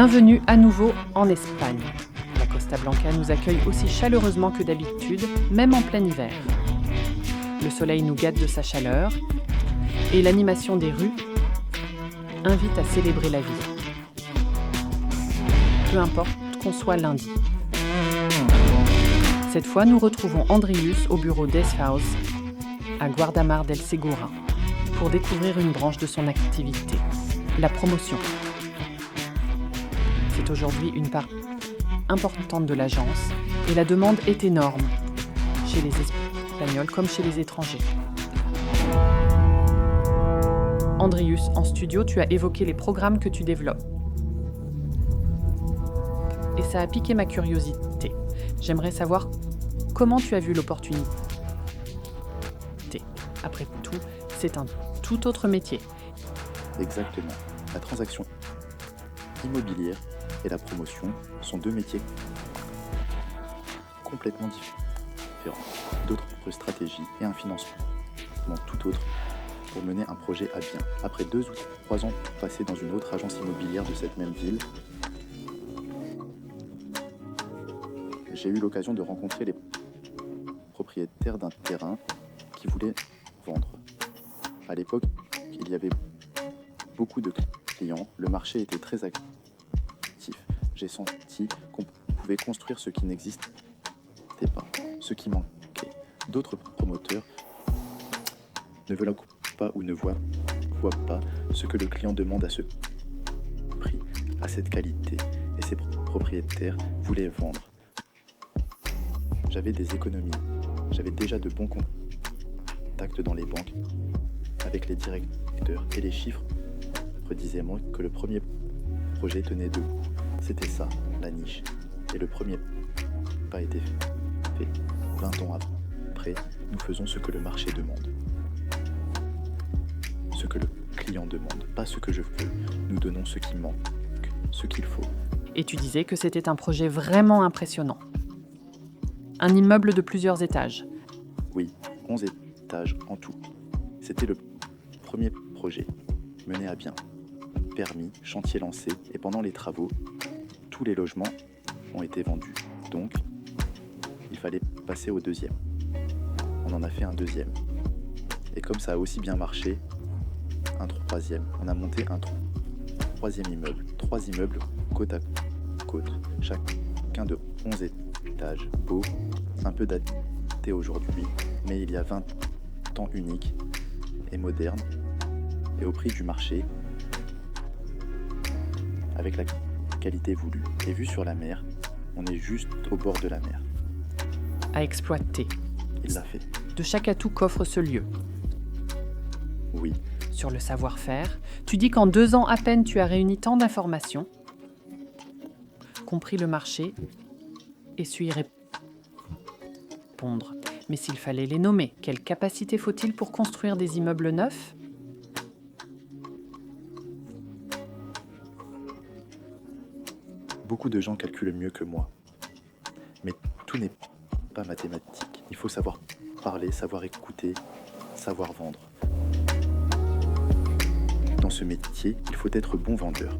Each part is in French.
Bienvenue à nouveau en Espagne. La Costa Blanca nous accueille aussi chaleureusement que d'habitude, même en plein hiver. Le soleil nous gâte de sa chaleur et l'animation des rues invite à célébrer la vie. Peu importe qu'on soit lundi. Cette fois, nous retrouvons Andrius au bureau d'Esfaus à Guardamar del Segura pour découvrir une branche de son activité, la promotion. C'est aujourd'hui une part importante de l'agence et la demande est énorme, chez les Espagnols comme chez les étrangers. Andrius, en studio, tu as évoqué les programmes que tu développes. Et ça a piqué ma curiosité. J'aimerais savoir comment tu as vu l'opportunité. Après tout, c'est un tout autre métier. Exactement. La transaction immobilière et la promotion sont deux métiers complètement différents. D'autres stratégies et un financement tout autre pour mener un projet à bien. Après 2 ou 3 ans passés dans une autre agence immobilière de cette même ville, j'ai eu l'occasion de rencontrer les propriétaires d'un terrain qui voulaient vendre. À l'époque, il y avait beaucoup de clients, le marché était très actif. J'ai senti qu'on pouvait construire ce qui n'existait pas, ce qui manquait. D'autres promoteurs ne veulent pas ou ne voient pas ce que le client demande à ce prix, à cette qualité, et ces propriétaires voulaient vendre. J'avais des économies, j'avais déjà de bons contacts dans les banques, avec les directeurs, et les chiffres disaient moi que le premier projet tenait debout. C'était ça, la niche. Et le premier pas été fait. 20 ans après, nous faisons ce que le marché demande. Ce que le client demande, pas ce que je veux. Nous donnons ce qui manque, ce qu'il faut. Et tu disais que c'était un projet vraiment impressionnant. Un immeuble de plusieurs étages. Oui, 11 étages en tout. C'était le premier projet, mené à bien. Permis, chantier lancé, et pendant les travaux, tous les logements ont été vendus. Donc, il fallait passer au deuxième. On en a fait un deuxième. Et comme ça a aussi bien marché, un troisième. On a monté un troisième immeuble. 3 immeubles côte à côte, chacun de 11 étages. Beau, un peu daté aujourd'hui, mais il y a 20 ans unique et moderne, et au prix du marché, avec la qualité voulue. Et vu sur la mer, on est juste au bord de la mer. À exploiter. Il l'a fait. De chaque atout qu'offre ce lieu. Oui. Sur le savoir-faire, tu dis qu'en 2 ans à peine tu as réuni tant d'informations, compris le marché et su y répondre. Mais s'il fallait les nommer, quelle capacité faut-il pour construire des immeubles neufs ? Beaucoup de gens calculent mieux que moi. Mais tout n'est pas mathématique. Il faut savoir parler, savoir écouter, savoir vendre. Dans ce métier, il faut être bon vendeur.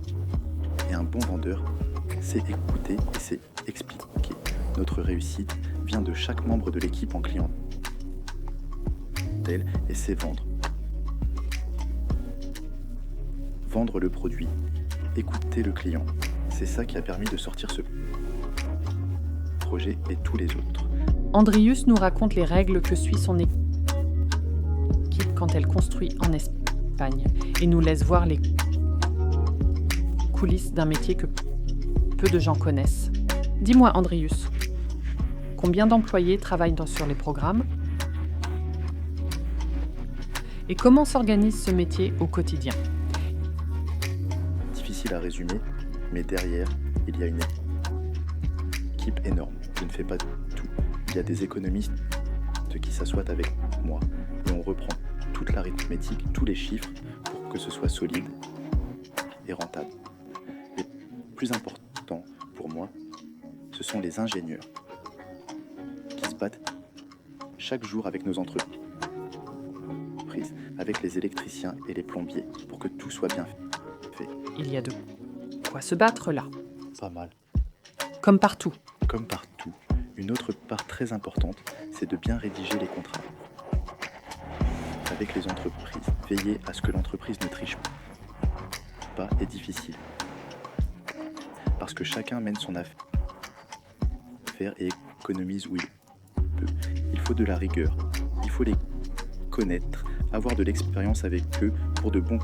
Et un bon vendeur, c'est écouter et c'est expliquer. Notre réussite vient de chaque membre de l'équipe en clientèle et c'est vendre. Vendre le produit, écouter le client. C'est ça qui a permis de sortir ce projet et tous les autres. Andrius nous raconte les règles que suit son équipe quand elle construit en Espagne et nous laisse voir les coulisses d'un métier que peu de gens connaissent. Dis-moi, Andrius, combien d'employés travaillent sur les programmes ? Et comment s'organise ce métier au quotidien ? Difficile à résumer, mais derrière, il y a une équipe énorme. Je ne fais pas tout. Il y a des économistes qui s'assoient avec moi et on reprend toute l'arithmétique, tous les chiffres pour que ce soit solide et rentable. Les plus importants pour moi, ce sont les ingénieurs qui se battent chaque jour avec nos entreprises, avec les électriciens et les plombiers pour que tout soit bien fait. Il y a de quoi se battre là, Pas mal. comme partout. Comme partout, une autre part très importante, c'est de bien rédiger les contrats. Avec les entreprises, veiller à ce que l'entreprise ne triche pas est difficile. Parce que chacun mène son affaire et économise où il peut. Il faut de la rigueur, il faut les connaître, avoir de l'expérience avec eux pour de bons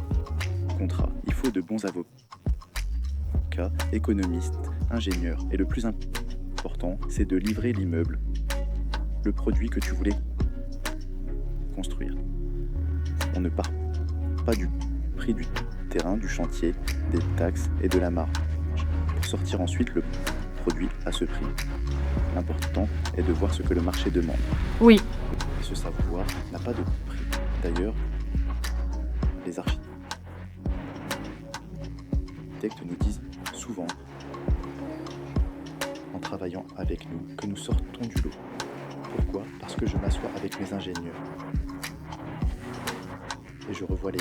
contrats. Il faut de bons avocats, économistes, ingénieurs. Et le plus important, c'est de livrer l'immeuble, le produit que tu voulais construire. On ne part pas du prix du terrain, du chantier, des taxes et de la marge pour sortir ensuite le produit à ce prix. L'important est de voir ce que le marché demande. Oui, Et ce savoir n'a pas de prix. D'ailleurs, les architectes nous disent souvent, en travaillant avec nous, que nous sortons du lot. Pourquoi ? Parce que je m'assois avec mes ingénieurs et je revois les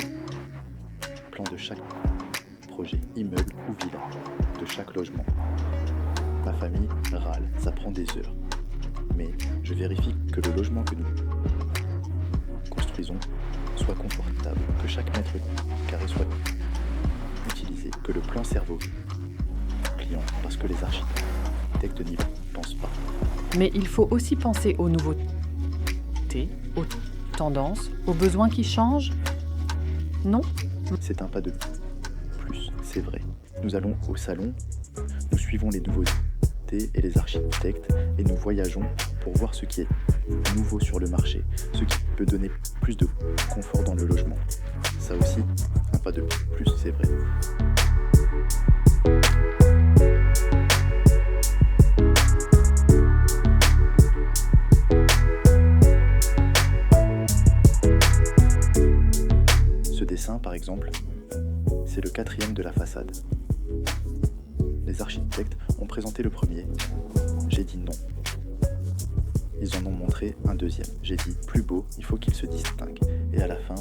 plans de chaque projet, immeuble ou villa, de chaque logement. Ma famille râle, ça prend des heures. Mais je vérifie que le logement que nous construisons soit confortable, que chaque mètre carré soit utilisé, que le plan serve au client, parce que les architectes n'y pensent pas. mais il faut aussi penser aux nouveautés, aux tendances, aux besoins qui changent. Non ? C'est un pas de plus, c'est vrai. Nous allons au salon, nous suivons les nouveautés et les architectes et nous voyageons pour voir ce qui est nouveau sur le marché, ce qui peut donner plus de confort dans le logement. Ça aussi, un pas de plus, c'est vrai. Ce dessin, par exemple, c'est le 4e de la façade. Les architectes ont présenté le premier. J'ai dit non. Ils en ont montré un deuxième. J'ai dit plus beau, il faut qu'il se distingue. Et à la fin,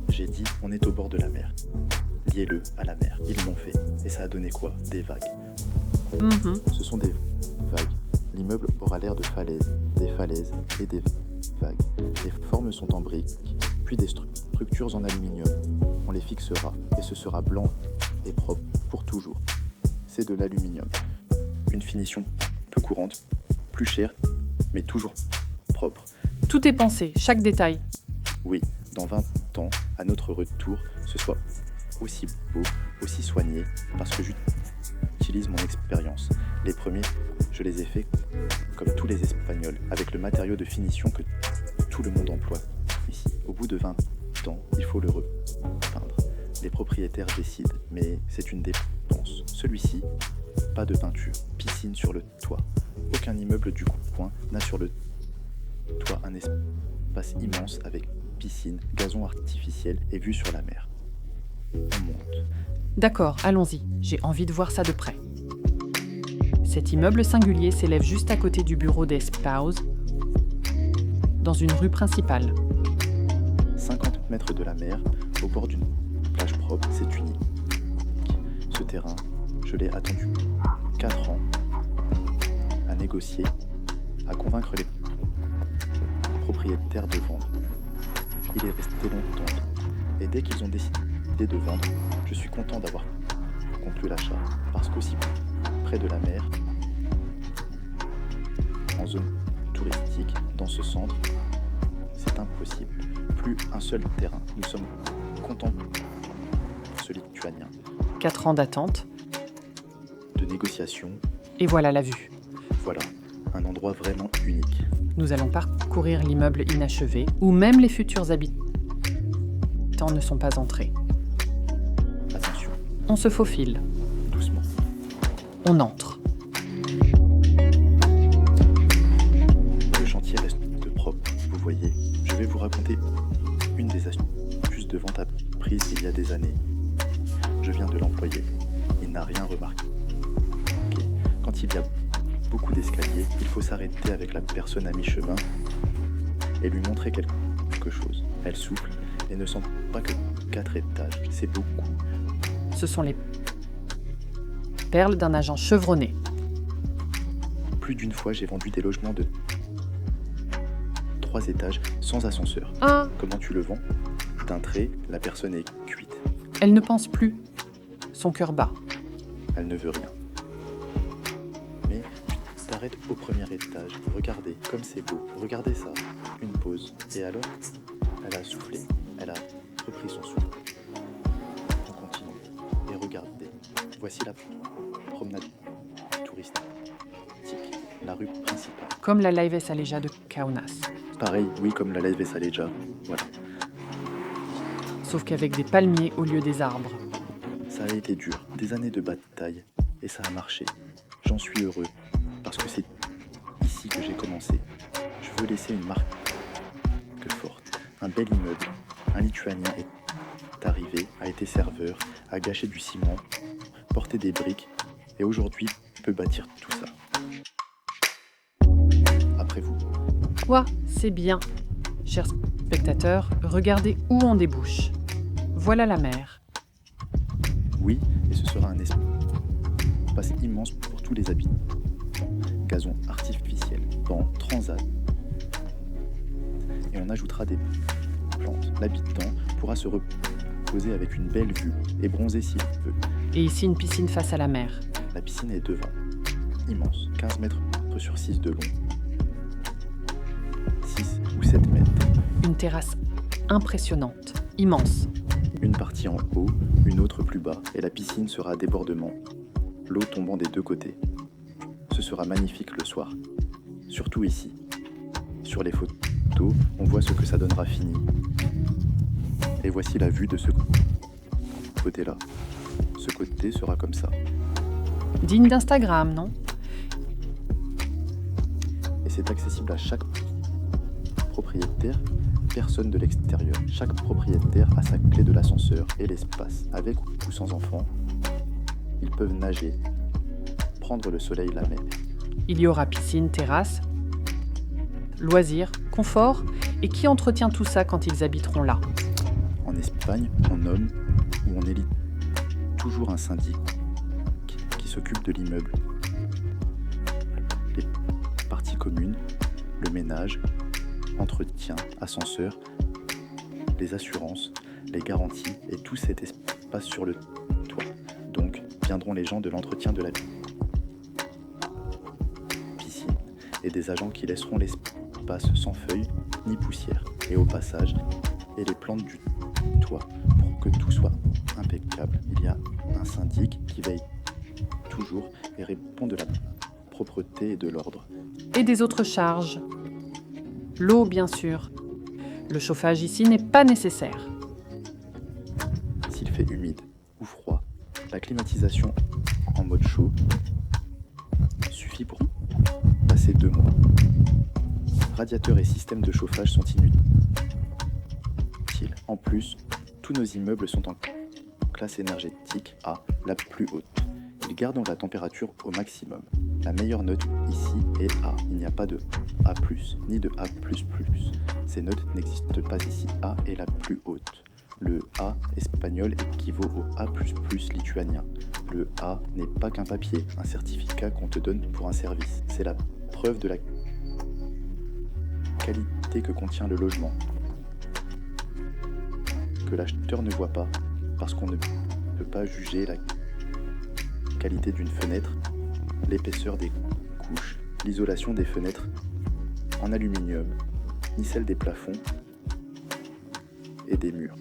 j'ai dit on est au bord de la mer. Liez-le à la mer. Ils l'ont fait. Et ça a donné quoi ? Des vagues. Ce sont des vagues. L'immeuble aura l'air de falaises, des falaises et des vagues. Les formes sont en briques, puis des structures en aluminium. On les fixera et ce sera blanc et propre pour toujours. C'est de l'aluminium. Une finition peu courante, plus chère, mais toujours propre. Tout est pensé, chaque détail. Oui, dans 20 ans, à notre retour, ce soit aussi beau, aussi soigné, parce que j'utilise mon expérience. Les premiers, je les ai faits comme tous les Espagnols, avec le matériau de finition que tout le monde emploie ici. Au bout de 20 ans, il faut le repeindre. Les propriétaires décident, mais c'est une dépense. Celui-ci, pas de peinture, piscine sur le toit. Aucun immeuble du coin n'a sur le toit un espace immense avec piscine, gazon artificiel et vue sur la mer. On monte. D'accord, allons-y, j'ai envie de voir ça de près. Cet immeuble singulier s'élève juste à côté du bureau des Spouses, dans une rue principale. 50 mètres de la mer, au bord d'une plage propre, c'est unique. Ce terrain, je l'ai attendu 4 ans à négocier, à convaincre les propriétaires de vendre. Il est resté longtemps, et dès qu'ils ont décidé de vendre, je suis content d'avoir conclu l'achat, parce qu'aussi près de la mer, en zone touristique, dans ce centre, c'est impossible. Plus un seul terrain. Nous sommes contents pour ce Lituanien. 4 ans d'attente, De négociation, et voilà la vue. voilà, un endroit vraiment unique. Nous allons parcourir l'immeuble inachevé, où même les futurs habitants ne sont pas entrés. Attention, On se faufile, doucement. on entre. Le chantier reste propre, vous voyez. Je vais vous raconter une des astuces de vente apprises il y a des années. Je viens de l'employer. Il n'a rien remarqué. Quand il y a beaucoup d'escaliers, il faut s'arrêter avec la personne à mi-chemin et lui montrer quelque chose. Elle souffle et ne sent pas que 4 étages. C'est beaucoup. Ce sont les perle d'un agent chevronné. Plus d'une fois, j'ai vendu des logements de 3 étages sans ascenseur. Ah, Comment tu le vends? D'un trait, la personne est cuite. elle ne pense plus. Son cœur bat. Elle ne veut rien. Mais tu t'arrêtes au premier étage. Regardez, comme c'est beau. Regardez ça. Une pause. Et alors, elle a soufflé. Elle a repris son souffle. On continue. Et regardez. Voici la promenade touristique. La rue principale. Comme la Laive Saleja de Kaunas. Pareil, oui, comme la Laive Saleja. Voilà. Sauf qu'avec des palmiers au lieu des arbres. Ça a été dur. Des années de bataille. Et ça a marché. J'en suis heureux. Parce que c'est ici que j'ai commencé. Je veux laisser une marque forte. Un bel immeuble. Un Lituanien est arrivé, a été serveur, a gâché du ciment, porté des briques, et aujourd'hui peut bâtir tout ça. Après vous. Quoi, c'est bien. Chers spectateurs, regardez où on débouche. Voilà la mer. Oui, et ce sera un espace immense pour tous les habitants. Gazon artificiel, bancs, transat. Et on ajoutera des plantes. L'habitant pourra se reposer avec une belle vue et bronzer s'il veut. Et ici, une piscine face à la mer. La piscine est devant. Immense, 15 mètres sur 6 de long. 6 ou 7 mètres. Une terrasse impressionnante, immense. Une partie en haut, une autre plus bas, et la piscine sera à débordement, l'eau tombant des deux côtés. Ce sera magnifique le soir, surtout ici. Sur les photos, on voit ce que ça donnera fini. Et voici la vue de ce côté-là. Ce côté sera comme ça. Digne d'Instagram, non? Et c'est accessible à chaque propriétaire, personne de l'extérieur. Chaque propriétaire a sa clé de l'ascenseur et l'espace. Avec ou sans enfants, ils peuvent nager, prendre le soleil, la mer. Il y aura piscine, terrasse, loisirs, confort, et qui entretient tout ça quand ils habiteront là? En Espagne, on nomme ou on élit toujours un syndic qui s'occupe de l'immeuble. Les parties communes, le ménage, entretien, ascenseur, les assurances, les garanties et tout cet espace sur le toit. Donc, viendront les gens de l'entretien de la piscine et des agents qui laisseront l'espace sans feuilles ni poussière. Et au passage, et les plantes du toit pour que tout soit impeccable. Il y a un syndic qui veille toujours et répond de la propreté et de l'ordre. Et des autres charges. L'eau, bien sûr. Le chauffage ici n'est pas nécessaire. S'il fait humide ou froid, la climatisation en mode chaud suffit pour passer 2 mois. Radiateurs et systèmes de chauffage sont inutiles. En plus, tous nos immeubles sont en classe énergétique A, la plus haute. Ils gardent la température au maximum. La meilleure note ici est A. Il n'y a pas de A+, ni de A++. Ces notes n'existent pas ici. A est la plus haute. Le A espagnol équivaut au A++ lituanien. Le A n'est pas qu'un papier, un certificat qu'on te donne pour un service. C'est la preuve de la qualité que contient le logement. Que l'acheteur ne voit pas, parce qu'on ne peut pas juger la qualité d'une fenêtre, l'épaisseur des couches, l'isolation des fenêtres en aluminium, ni celle des plafonds et des murs.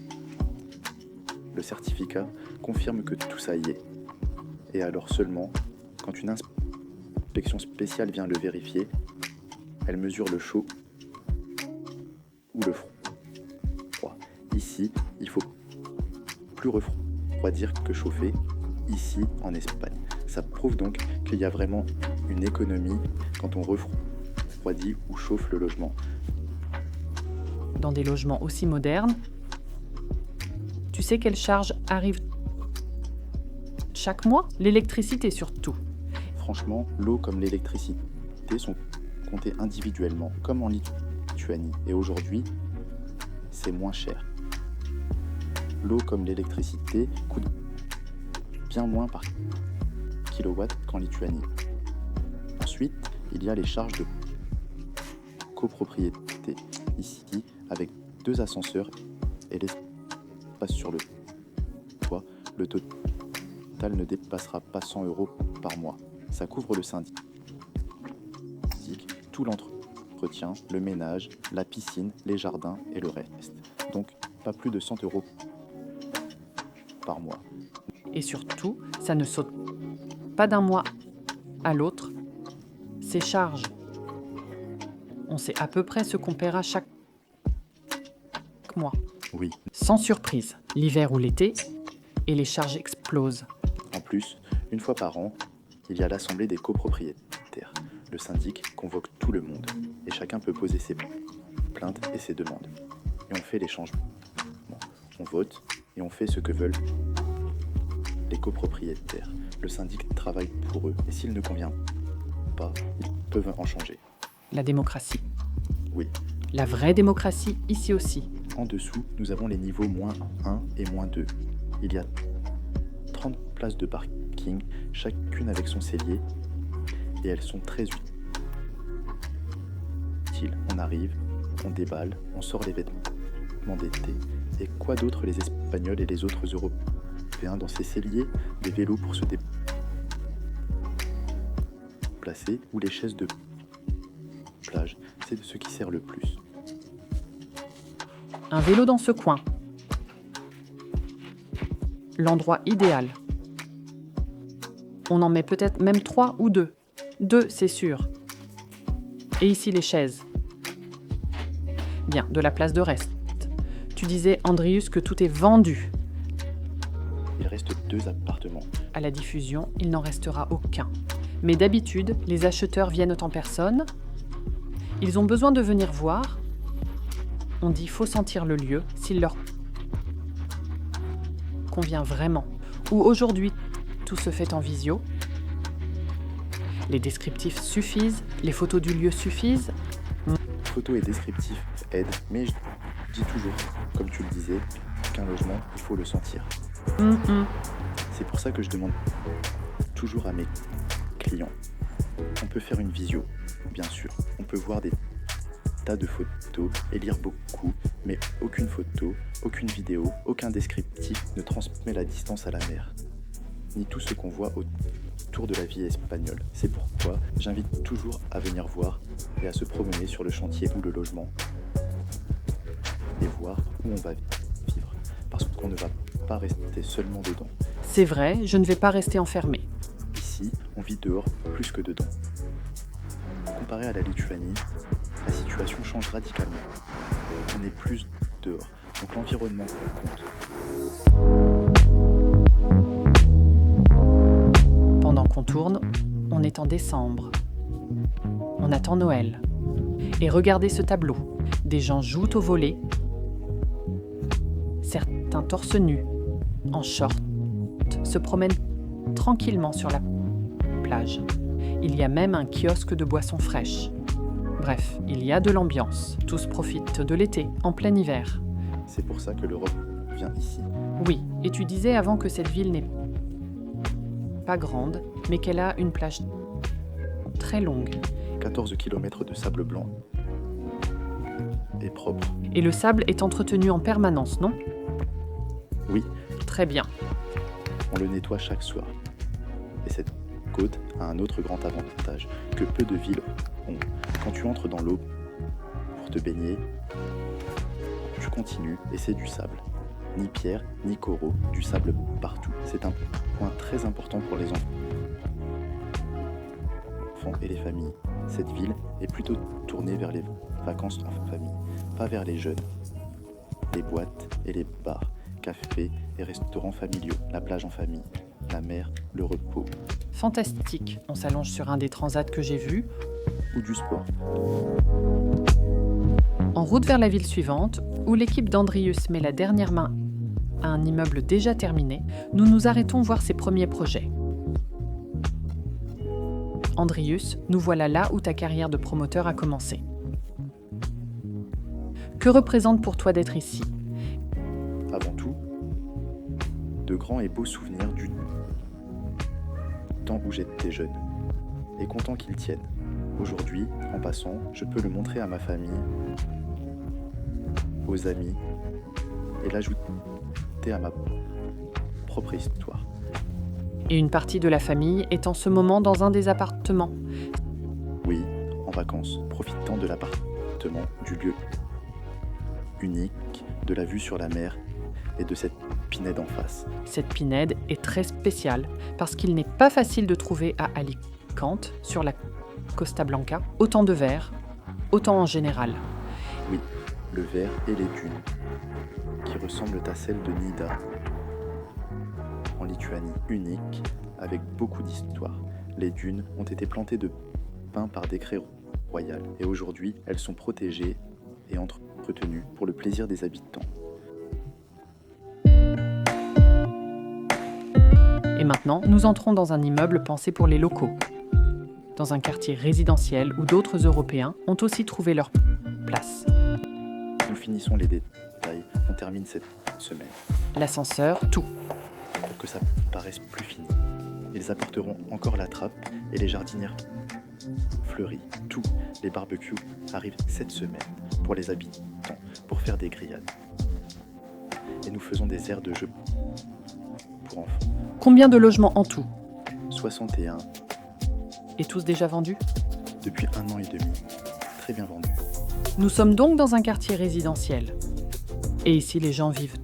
Le certificat confirme que tout ça y est. Et alors seulement, quand une inspection spéciale vient le vérifier, elle mesure le chaud ou le froid. Ici, il faut plus refroidir que chauffer, ici en Espagne. Ça prouve donc qu'il y a vraiment une économie quand on refroidit ou chauffe le logement. Dans des logements aussi modernes, tu sais quelles charges arrivent chaque mois? L'électricité surtout. Franchement, l'eau comme l'électricité sont comptées individuellement, comme en Lituanie. Et aujourd'hui, c'est moins cher. L'eau comme l'électricité coûte bien moins par kW qu'en Lituanie. Ensuite, il y a les charges de copropriété, ici avec 2 ascenseurs et l'espace sur le toit. Le total ne dépassera pas 100 € par mois. Ça couvre le syndic, tout l'entretien, le ménage, la piscine, les jardins et le reste. Donc pas plus de 100 € par mois. Et surtout, ça ne saute pas d'un mois à l'autre. Ces charges, on sait à peu près ce qu'on paiera chaque mois. Oui. Sans surprise, l'hiver ou l'été, et les charges explosent. En plus, une fois par an, il y a l'assemblée des copropriétaires. Le syndic convoque tout le monde et chacun peut poser ses plaintes et ses demandes. Et on fait les changements. On vote et on fait ce que veulent les copropriétaires. Le syndic travaille pour eux et s'il ne convient pas, ils peuvent en changer. La démocratie. Oui. La vraie démocratie, ici aussi. En dessous, nous avons les niveaux -1 et -2. Il y a 30 places de parking, chacune avec son cellier, et elles sont très utiles. On arrive, on déballe, on sort les vêtements d'été, et quoi d'autre les Espagnols et les autres Européens dans ces celliers, des vélos pour se déplacer, ou les chaises de plage, c'est de ce qui sert le plus. Un vélo dans ce coin. L'endroit idéal. On en met peut-être même 3 ou 2. 2, c'est sûr. Et ici les chaises. Bien, de la place de reste. Tu disais, Andrius, que tout est vendu. Il reste 2 appartements. À la diffusion, il n'en restera aucun. Mais d'habitude, les acheteurs viennent en personne. Ils ont besoin de venir voir. On dit faut sentir le lieu, s'il leur convient vraiment. Ou aujourd'hui, tout se fait en visio. Les descriptifs suffisent, les photos du lieu suffisent. Photos et descriptifs aident, mais je dis toujours, comme tu le disais, qu'un logement, il faut le sentir. C'est pour ça que je demande toujours à mes clients. On peut faire une visio, bien sûr. On peut voir des tas de photos et lire beaucoup, mais aucune photo, aucune vidéo, aucun descriptif ne transmet la distance à la mer, ni tout ce qu'on voit autour de la vie espagnole. C'est pourquoi j'invite toujours à venir voir et à se promener sur le chantier ou le logement et voir où on va vivre, parce qu'on ne va pas rester seulement dedans. C'est vrai, je ne vais pas rester enfermé. Ici, on vit dehors plus que dedans. Comparé à la Lituanie, la situation change radicalement. On est plus dehors, donc l'environnement compte. Pendant qu'on tourne, on est en décembre. On attend Noël. Et regardez ce tableau. Des gens jouent au volley. Certains torse nus, en short, se promènent tranquillement sur la plage. Il y a même un kiosque de boissons fraîches. Bref, il y a de l'ambiance. Tous profitent de l'été, en plein hiver. C'est pour ça que l'Europe vient ici. Oui, et tu disais avant que cette ville n'est pas grande, mais qu'elle a une plage très longue. 14 km de sable blanc et propre. Et le sable est entretenu en permanence, non ? Oui. Très bien. On le nettoie chaque soir. Et cette côte a un autre grand avantage que peu de villes ont. Quand tu entres dans l'eau pour te baigner, tu continues et c'est du sable. Ni pierre, ni coraux, du sable partout. C'est un point très important pour les enfants et les familles. Cette ville est plutôt tournée vers les vacances en famille, pas vers les jeunes. Les boîtes et les bars, cafés et restaurants familiaux, la plage en famille, la mer, le repos. Fantastique. On s'allonge sur un des transats que j'ai vus. Ou du sport. En route vers la ville suivante, où l'équipe d'Andrius met la dernière main à un immeuble déjà terminé, nous nous arrêtons voir ses premiers projets. Andrius, nous voilà là où ta carrière de promoteur a commencé. Que représente pour toi d'être ici ? Avant tout, de grands et beaux souvenirs temps où j'étais jeune, et content qu'il tienne. Aujourd'hui, en passant, je peux le montrer à ma famille, aux amis, et l'ajouter à ma propre histoire. Et une partie de la famille est en ce moment dans un des appartements. Oui, en vacances, profitant de l'appartement, du lieu unique, de la vue sur la mer et de cette pinède en face. Cette pinède est très spéciale parce qu'il n'est pas facile de trouver à Alicante, sur la Costa Blanca, autant de vers, autant en général. Oui, le verre et les dunes, qui ressemblent à celles de Nida, en Lituanie, unique, avec beaucoup d'histoire. Les dunes ont été plantées de pins par décret royal et aujourd'hui, elles sont protégées et entretenues pour le plaisir des habitants. Et maintenant, nous entrons dans un immeuble pensé pour les locaux, dans un quartier résidentiel où d'autres Européens ont aussi trouvé leur place. Nous finissons les détails, on termine cette semaine, L'ascenseur, tout. pour que ça paraisse plus fini. Ils apporteront encore la trappe et les jardinières fleuries. Tout, les barbecues arrivent cette semaine pour les habitants, pour faire des grillades. Et nous faisons des aires de jeu pour enfants. Combien de logements en tout? 61 Et tous déjà vendus? depuis 1 an et demi. Très bien vendu. Nous sommes donc dans un quartier résidentiel. Et ici, les gens vivent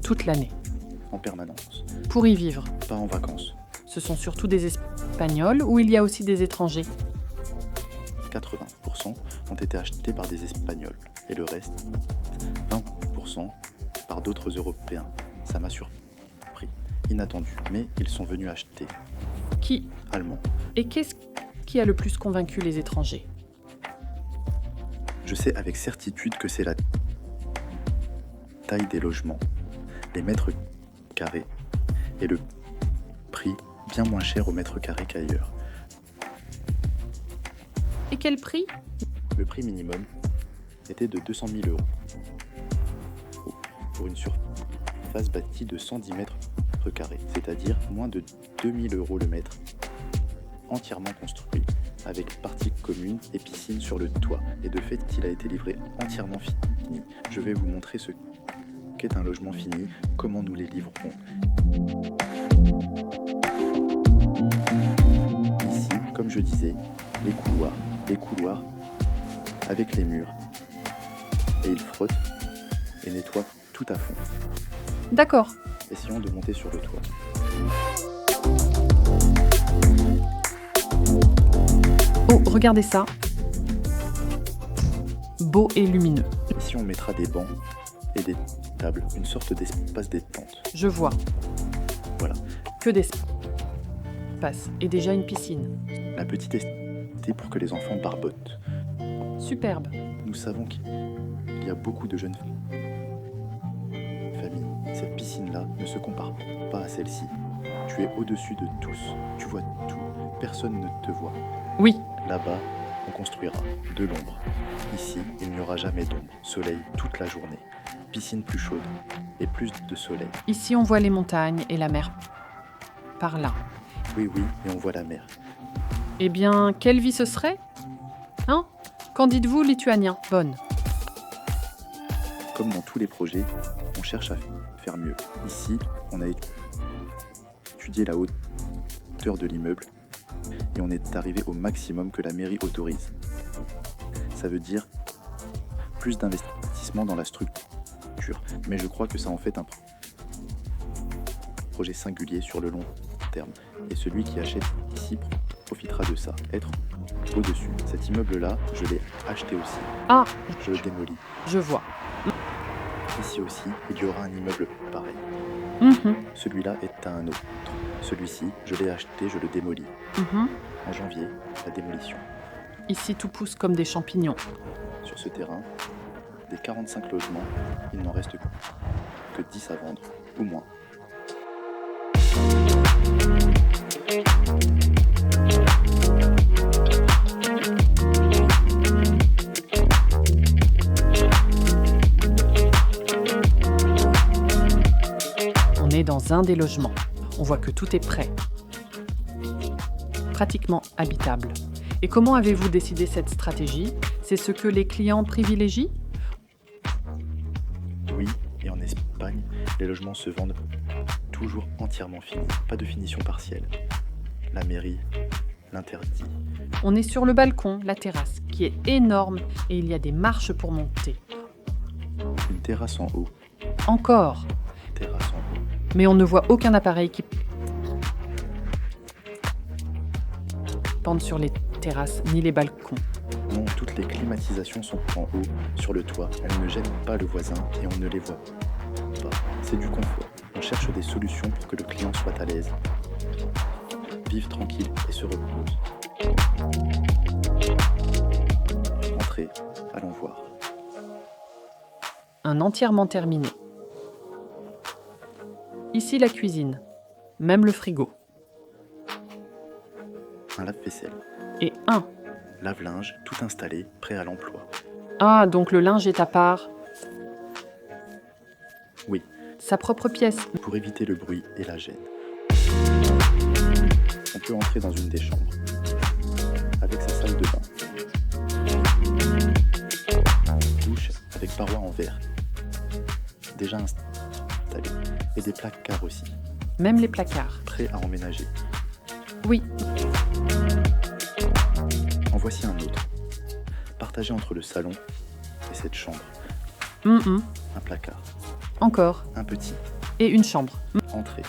toute l'année. En permanence. Pour y vivre, Pas en vacances. ce sont surtout des Espagnols ou il y a aussi des étrangers? 80% ont été achetés par des Espagnols. Et le reste, 20% par d'autres Européens. Ça m'a surpris. Inattendu. Mais ils sont venus acheter. Qui? Allemands. Et qu'est-ce qui a le plus convaincu les étrangers? Je sais avec certitude que c'est la taille des logements, les mètres carrés et le prix bien moins cher au mètre carré qu'ailleurs. Et quel prix? Le prix minimum était de 200 000 euros pour une surface bâtie de 110 mètres carrés, c'est-à-dire moins de 2 000 euros le mètre, entièrement construit, avec partie commune et piscine sur le toit. Et de fait, il a été livré entièrement fini. Je vais vous montrer ce qu'est un logement fini, comment nous les livrons. Ici, comme je disais, les couloirs avec les murs. Et il frotte et nettoie tout à fond. D'accord. Essayons de monter sur le toit. Oh, regardez ça. Beau et lumineux. Ici, on mettra des bancs et des tables, une sorte d'espace détente. Je vois. Voilà. Que d'espace. Et déjà une piscine. La petite est pour que les enfants barbotent. Superbe. Nous savons qu'il y a beaucoup de jeunes familles. Cette piscine-là ne se compare pas à celle-ci. Tu es au-dessus de tous. Tu vois tout. Personne ne te voit. Oui. Là-bas, on construira de l'ombre. Ici, il n'y aura jamais d'ombre. Soleil toute la journée. Piscine plus chaude et plus de soleil. Ici, on voit les montagnes et la mer. Par là. Oui, et on voit la mer. Eh bien, quelle vie ce serait? Hein? Qu'en dites-vous, Lituaniens? Bonne. Comme dans tous les projets, on cherche à faire mieux. Ici, on a étudié la hauteur de l'immeuble et on est arrivé au maximum que la mairie autorise. Ça veut dire plus d'investissement dans la structure, mais je crois que ça en fait un projet singulier sur le long terme. Et celui qui achète ici profitera de ça, être au-dessus. Cet immeuble-là, je l'ai acheté aussi. Ah, Je le démolis. je vois. Ici aussi, il y aura un immeuble pareil. Celui-là est à un autre. Celui-ci, je l'ai acheté, je le démolis. En janvier, la démolition. Ici, tout pousse comme des champignons. Sur ce terrain, des 45 logements, il n'en reste que 10 à vendre, ou moins. On est dans un des logements. On voit que tout est prêt. pratiquement habitable. Et comment avez-vous décidé cette stratégie ? C'est ce que les clients privilégient ? Oui, et en Espagne, les logements se vendent toujours entièrement finis, pas de finition partielle. La mairie l'interdit. On est sur le balcon, la terrasse, qui est énorme et il y a des marches pour monter. Une terrasse en haut, Encore, terrasse en haut. mais on ne voit aucun appareil qui pende sur les terrasses ni les balcons. Non, toutes les climatisations sont en haut, sur le toit. Elles ne gênent pas le voisin et on ne les voit pas. C'est du confort. On cherche des solutions pour que le client soit à l'aise, vive tranquille et se repose. Entrez, allons voir. Un entièrement terminé. Ici la cuisine, même le frigo. Un lave-vaisselle, Et un. lave-linge, tout installé, prêt à l'emploi. Ah, donc le linge est à part. Oui, Sa propre pièce. pour éviter le bruit et la gêne. On peut entrer dans une des chambres, avec sa salle de bain. Douche avec parois en verre, déjà installée, et des placards aussi, Même les placards. prêts à emménager. Oui, En voici un autre, partagé entre le salon et cette chambre. hum. Un placard, Encore. un petit, Et une chambre. entrée.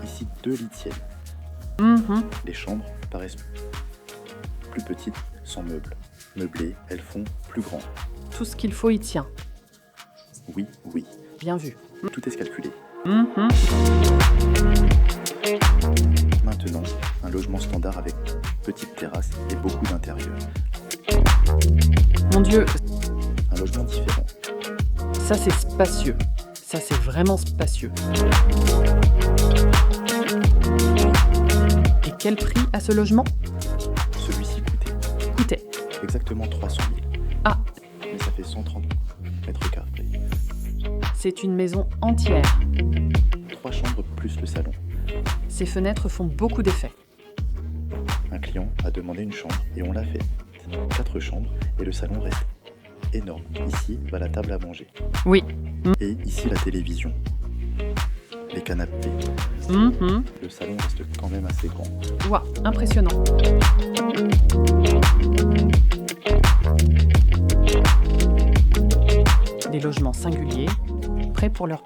Ici 2 litières. Hum. Les chambres paraissent plus petites, sans meubles. Meublées, elles font plus grand. Tout ce qu'il faut y tient. Oui, oui, Bien vu. tout est calculé. Hum. Maintenant, un logement standard avec petite terrasse et beaucoup d'intérieur. Mon Dieu, Un logement différent. ça c'est spacieux. Ça c'est vraiment spacieux. Et quel prix à ce logement ? Celui-ci Coûtait. exactement 300 000. Ah, Mais ça fait 130 mètres carrés. c'est une maison entière. 3 chambres plus le salon. Ces fenêtres font beaucoup d'effets. Un client a demandé une chambre et on l'a fait. 4 chambres et le salon reste énorme. Ici va la table à manger. Oui. Et ici la télévision. Les canapés. Hum. Le salon reste quand même assez grand. Ouah, impressionnant. Des logements singuliers, prêts pour leurs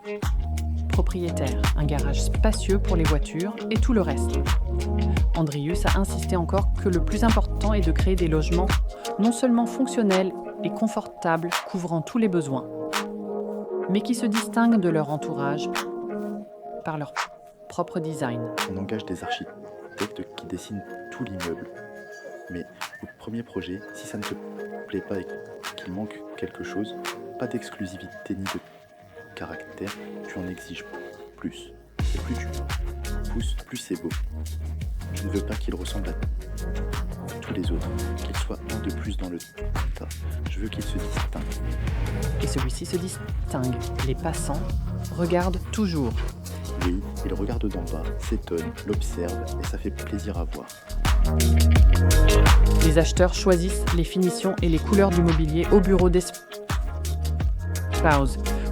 propriétaires. Un garage spacieux pour les voitures et tout le reste. Andrius a insisté encore que le plus important est de créer des logements non seulement fonctionnels et confortables, couvrant tous les besoins, mais qui se distinguent de leur entourage par leur propre design. On engage des architectes qui dessinent tout l'immeuble. Mais au premier projet, si ça ne te plaît pas et qu'il manque quelque chose, pas d'exclusivité ni de caractère, tu en exiges plus. Et plus tu pousses, plus c'est beau. Je ne veux pas qu'il ressemble à tous les autres, qu'il soit un de plus dans le tas. Je veux qu'il se distingue. Et celui-ci se distingue. Les passants regardent toujours. Oui, il regarde d'en bas, s'étonne, l'observe et ça fait plaisir à voir. Les acheteurs choisissent les finitions et les couleurs du mobilier au bureau d'Espaus,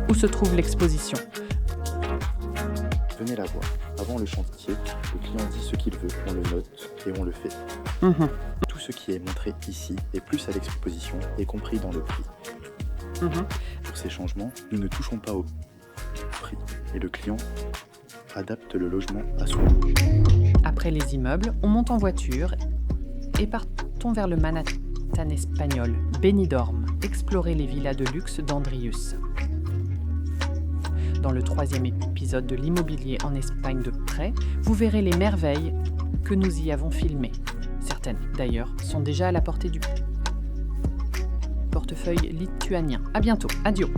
où se trouve l'exposition. Venez la voir. Avant le chantier, le client dit ce qu'il veut, on le note et on le fait. Mhm. Tout ce qui est montré ici et plus à l'exposition est compris dans le prix. Mhm. Pour ces changements, nous ne touchons pas au prix et le client adapte le logement à son goût. Après les immeubles, on monte en voiture et partons vers le Manhattan espagnol, Benidorm, explorer les villas de luxe d'Andrius. Dans le 3e épisode de l'immobilier en Espagne de près, vous verrez les merveilles que nous y avons filmées. Certaines, d'ailleurs, sont déjà à la portée du portefeuille lituanien. À bientôt, adieu.